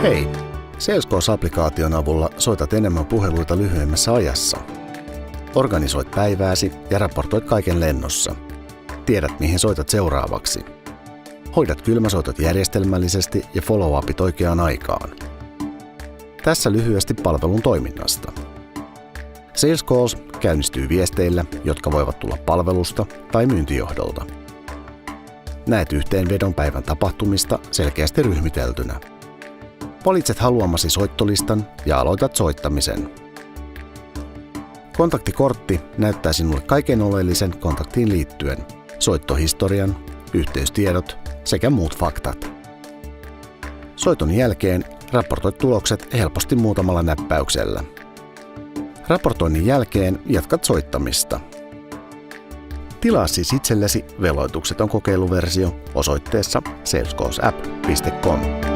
Hei! Salesforce-applikaation avulla soitat enemmän puheluita lyhyemmässä ajassa. Organisoit päivääsi ja raportoit kaiken lennossa. Tiedät, mihin soitat seuraavaksi. Hoidat kylmäsoitot järjestelmällisesti ja follow-upit oikeaan aikaan. Tässä lyhyesti palvelun toiminnasta. Sales Calls käynnistyy viesteillä, jotka voivat tulla palvelusta tai myyntijohdolta. Näet yhteenvedon päivän tapahtumista selkeästi ryhmiteltynä. Valitset haluamasi soittolistan ja aloitat soittamisen. Kontaktikortti näyttää sinulle kaiken oleellisen kontaktiin liittyen, soittohistorian, yhteystiedot sekä muut faktat. Soiton jälkeen raportoit tulokset helposti muutamalla näppäyksellä. Raportoinnin jälkeen jatkat soittamista. Tilaa siis itsellesi veloitukseton kokeiluversio osoitteessa salesforceapp.com.